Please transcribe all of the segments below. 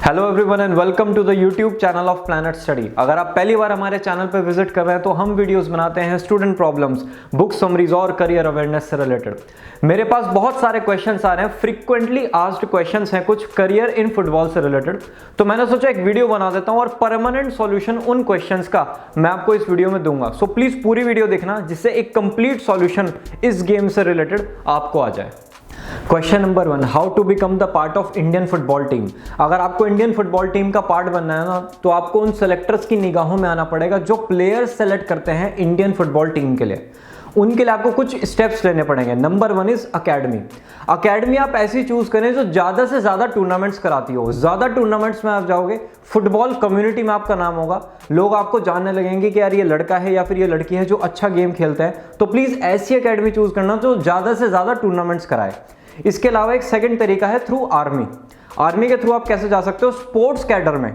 Hello everyone and welcome to the YouTube channel of planet study. अगर आप पहली बार हमारे चैनल पर विजिट कर रहे हैं तो हम वीडियोस बनाते हैं स्टूडेंट प्रॉब्लम्स, बुक समरीज और करियर अवेयरनेस से रिलेटेड। मेरे पास बहुत सारे क्वेश्चंस आ रहे हैं, फ्रीक्वेंटली आस्क्ड क्वेश्चंस हैं कुछ करियर इन फुटबॉल से रिलेटेड। तो मैंने सोचा एक वीडियो बना देता हूं और परमानेंट सॉल्यूशन उन क्वेश्चंस का मैं आपको इस वीडियो में दूंगा। सो प्लीज पूरी वीडियो देखना जिससे एक कंप्लीट सॉल्यूशन इस गेम से रिलेटेड आपको आ जाए। Question number 1, how to become the part of Indian football team. अगर आपको इंडियन फुटबॉल टीम का पार्ट बनना है ना, तो आपको उन सेलेक्टर्स की निगाहों में आना पड़ेगा जो प्लेयर्स सेलेक्ट करते हैं इंडियन फुटबॉल टीम के लिए। उनके लिए आपको कुछ स्टेप्स लेने पड़ेंगे। Number 1 is academy. अकेडमी आप ऐसी चूज करें जो ज्यादा से ज्यादा टूर्नामेंट्स कराती हो। ज्यादा टूर्नामेंट्स में आप जाओगे, फुटबॉल कम्युनिटी में आपका नाम होगा, लोग आपको जानने लगेंगे कि यार ये लड़का है या फिर ये लड़की है जो अच्छा गेम खेलता है। तो प्लीज ऐसी अकेडमी चूज करना जो ज्यादा से ज्यादा टूर्नामेंट्स कराए। इसके अलावा एक सेकंड तरीका है थ्रू आर्मी। आर्मी के थ्रू आप कैसे जा सकते हो? स्पोर्ट्स कैडर में।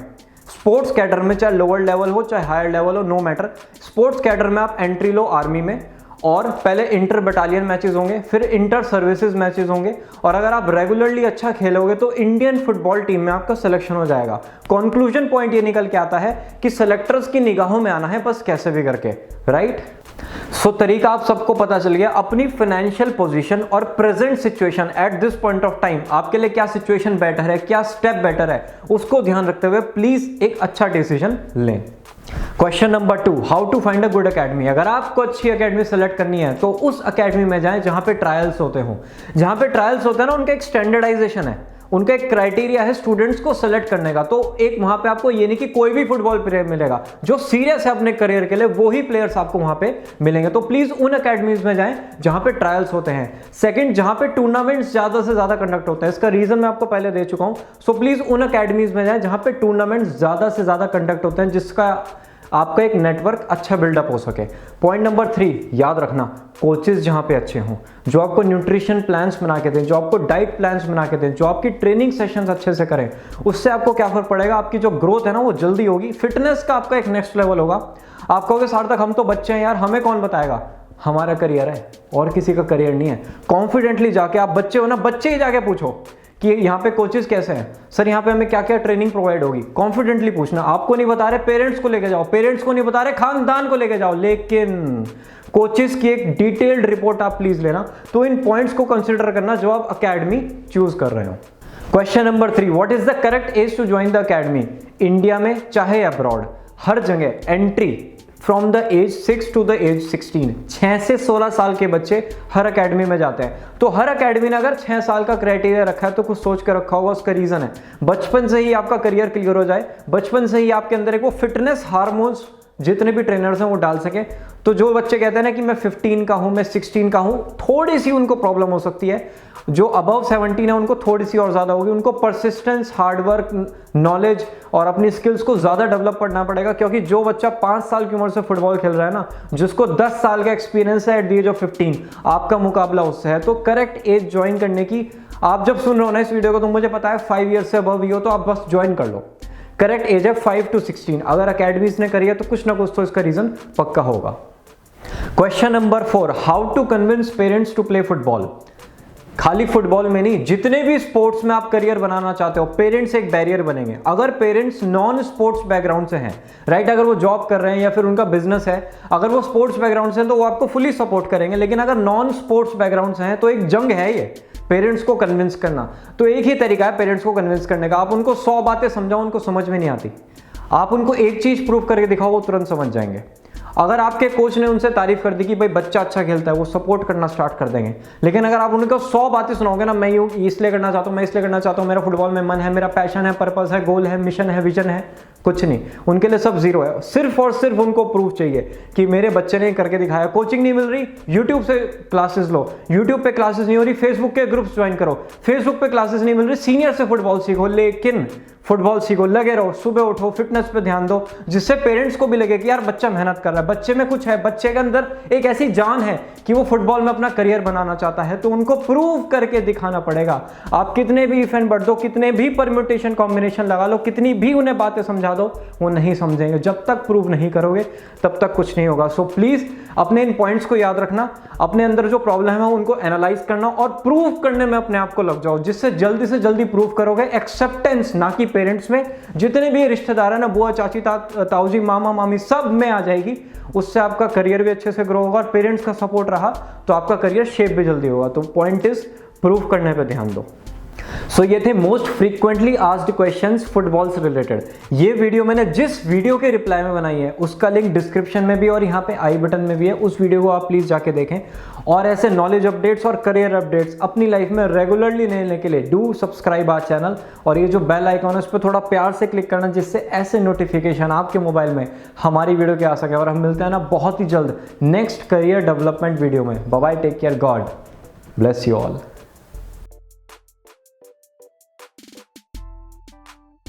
स्पोर्ट्स कैडर में चाहे लोअर लेवल हो चाहे हायर लेवल हो, नो मैटर, स्पोर्ट्स कैडर में आप एंट्री लो आर्मी में। और पहले इंटर बटालियन मैचेस होंगे, फिर इंटर सर्विसेज मैचेस होंगे, और अगर आप रेगुलरली अच्छा खेलोगे तो इंडियन फुटबॉल टीम में आपका सिलेक्शन हो जाएगा। कंक्लूजन पॉइंट ये निकल के आता है कि सेलेक्टर्स की निगाहों में आना है, बस कैसे भी करके, राइट। सो तरीका आप सबको पता चल गया। अपनी फाइनेंशियल पोजीशन और present situation at this point of time, आपके लिए क्या सिचुएशन बेटर है, क्या स्टेप बेटर है, उसको ध्यान रखते हुए प्लीज एक अच्छा डिसीजन लें। Question number 2, how to find a good academy. अगर आपको अच्छी अकेडमी सेलेक्ट करनी है तो उस अकेडमी में जाएं जहां पे ट्रायल्स होते हो। जहां पे ट्रायल्स होते हैं ना, उनका एक स्टैंडर्डाइजेशन है, उनका एक क्राइटेरिया है स्टूडेंट्स को सेलेक्ट करने का। तो एक वहां पे आपको ये नहीं कि कोई भी फुटबॉल प्लेयर मिलेगा, जो सीरियस है अपने करियर के लिए वो ही प्लेयर्स आपको वहां पे मिलेंगे। तो प्लीज उन अकेडमीज में जाएं जहां पे ट्रायल्स होते हैं। सेकंड, जहां पे टूर्नामेंट्स ज्यादा से ज्यादा कंडक्ट होते हैं। इसका रीजन मैं आपको पहले दे चुका हूं। सो प्लीज उन अकेडमीज में जाएं जहां पे टूर्नामेंट्स ज्यादा से ज्यादा कंडक्ट होते हैं, जिसका आपका एक नेटवर्क अच्छा बिल्डअप हो सके। पॉइंट नंबर 3, याद रखना, कोचेस जहां पे अच्छे हों, जो आपको न्यूट्रिशन प्लान्स बना के दें, जो आपको डाइट प्लान्स बना के दें, जो आपकी ट्रेनिंग सेशंस अच्छे से करें। उससे आपको क्या फर्क पड़ेगा? आपकी जो ग्रोथ है ना वो जल्दी होगी, फिटनेस का आपका एक नेक्स्ट लेवल होगा। आप कहोगे सार्थक हम तो बच्चे हैं यार, हमें कौन बताएगा, हमारा करियर है और किसी का करियर नहीं है। कॉन्फिडेंटली जाके, आप बच्चे हो ना, बच्चे ही जाके पूछो कि यहाँ पे कोचेस कैसे हैं, सर यहाँ पे हमें क्या क्या ट्रेनिंग प्रोवाइड होगी। कॉन्फिडेंटली पूछना। आपको नहीं बता रहे, पेरेंट्स को लेके जाओ, पेरेंट्स को नहीं बता रहे, खानदान को लेके जाओ, लेकिन कोचेस की एक डिटेल्ड रिपोर्ट आप प्लीज लेना। तो इन पॉइंट्स को कंसिडर करना जो आप अकेडमी चूज कर रहे हो। Question number 3, what is the correct age to join the academy. India में चाहे अब्रॉड, हर जगह entry from the age 6 to the age 16, 6 से 16 साल के बच्चे हर अकेडमी में जाते हैं। तो हर अकेडमी ने अगर 6 साल का क्राइटेरिया रखा है तो कुछ सोच कर रखा होगा। उसका रीजन है बचपन से ही आपका करियर क्लियर हो जाए, बचपन से ही आपके अंदर एक वो फिटनेस हार्मोन्स जितने भी ट्रेनर्स हैं वो डाल सके। तो जो बच्चे कहते हैं ना कि मैं 15 का हूं, मैं 16 का हूं, थोड़ी सी उनको प्रॉब्लम हो सकती है। जो अबव 17 है उनको थोड़ी सी और ज्यादा होगी। उनको परसिस्टेंस, हार्डवर्क, नॉलेज और अपनी स्किल्स को ज्यादा डेवलप करना पड़ेगा, क्योंकि जो बच्चा 5 साल की उम्र से फुटबॉल खेल रहा है ना, जिसको 10 साल का एक्सपीरियंस है एट द एज ऑफ 15, आपका मुकाबला उससे है। तो करेक्ट एज ज्वाइन करने की, आप जब सुन रहे हो ना इस वीडियो को, तो मुझे पता है 5 ईयर से अबव ही हो तो आप बस ज्वाइन कर लो। करेक्ट एज है 5 to 16। अगर अकेडमीज ने करी है तो कुछ ना कुछ तो इसका रीजन पक्का होगा। Question number 4, how to convince parents to play football. खाली फुटबॉल में नहीं, जितने भी स्पोर्ट्स में आप करियर बनाना चाहते हो, पेरेंट्स एक बैरियर बनेंगे। अगर पेरेंट्स नॉन स्पोर्ट्स बैकग्राउंड से हैं, राइट, अगर वो जॉब कर रहे हैं या फिर उनका बिजनेस है, अगर वो स्पोर्ट्स बैकग्राउंड से हैं तो वो आपको फुली सपोर्ट करेंगे। लेकिन अगर नॉन स्पोर्ट्स बैकग्राउंड से हैं तो एक जंग है ये पेरेंट्स को कन्विंस करना। तो एक ही तरीका है पेरेंट्स को कन्विंस करने का, आप उनको 100 बातें समझाओ, उनको समझ में नहीं आती। आप उनको एक चीज प्रूव करके दिखाओ, वो तुरंत समझ जाएंगे। अगर आपके कोच ने उनसे तारीफ कर दी कि भाई बच्चा अच्छा खेलता है, वो सपोर्ट करना स्टार्ट कर देंगे। लेकिन अगर आप उनको 100 बातें सुनाओगे ना, मैं इसलिए करना चाहता हूँ, मैं इसलिए करना चाहता हूँ, मेरा फुटबॉल में मन है, मेरा पैशन है, पर्पस है, गोल है, मिशन है, विजन है, कुछ नहीं, उनके लिए सब जीरो है। सिर्फ और सिर्फ उनको प्रूफ चाहिए कि मेरे बच्चे ने करके दिखाया। कोचिंग नहीं मिल रही, यूट्यूब से क्लासेस लो, यूट्यूब पे क्लासेस नहीं हो रही, फेसबुक के ग्रुप्स ज्वाइन करो, फेसबुक पे क्लासेस नहीं मिल रही, सीनियर से फुटबॉल सीखो, लेकिन फुटबॉल सीखो, लगे रहो, सुबह उठो, फिटनेस पे ध्यान दो, जिससे पेरेंट्स को भी लगे कि यार बच्चा मेहनत कर रहा है, बच्चे में कुछ है, बच्चे के अंदर एक ऐसी जान है कि वो फुटबॉल में अपना करियर बनाना चाहता है। तो उनको प्रूव करके दिखाना पड़ेगा। आप कितने भी इफ एंड बट दो, कितने भी परम्यूटेशन कॉम्बिनेशन लगा लो, कितनी भी उन्हें बातें समझा दो, वो नहीं समझेंगे। जब तक प्रूव नहीं करोगे तब तक कुछ नहीं होगा। सो प्लीज अपने इन पॉइंट्स को याद रखना, अपने अंदर जो प्रॉब्लम है उनको एनालाइज करना और प्रूव करने में अपने आप को लग जाओ। जिससे जल्दी से जल्दी प्रूव करोगे, एक्सेप्टेंस ना कि पेरेंट्स में, जितने भी रिश्तेदार है ना, बुआ चाची ताऊजी मामा मामी, सब में आ जाएगी। उससे आपका करियर भी अच्छे से ग्रो होगा और पेरेंट्स का सपोर्ट रहा तो आपका करियर शेप भी जल्दी होगा। तो पॉइंट इज प्रूव करने पे ध्यान दो। सो ये थे most frequently asked questions football से रिलेटेड। ये वीडियो मैंने जिस वीडियो के रिप्लाई में बनाई है उसका लिंक डिस्क्रिप्शन में भी और यहाँ पे आई बटन में भी है, उस वीडियो को आप प्लीज जाके देखें। और ऐसे नॉलेज अपडेट्स और करियर अपडेट्स अपनी लाइफ में रेगुलरली लेने के लिए डू सब्सक्राइब आवर चैनल, और ये जो बेल आइकॉन है उस पर थोड़ा प्यार से क्लिक करना, जिससे ऐसे नोटिफिकेशन आपके मोबाइल में हमारी वीडियो के आ सके। और हम मिलते हैं ना बहुत ही जल्द नेक्स्ट करियर डेवलपमेंट वीडियो में। Bye bye, take care, God bless you all.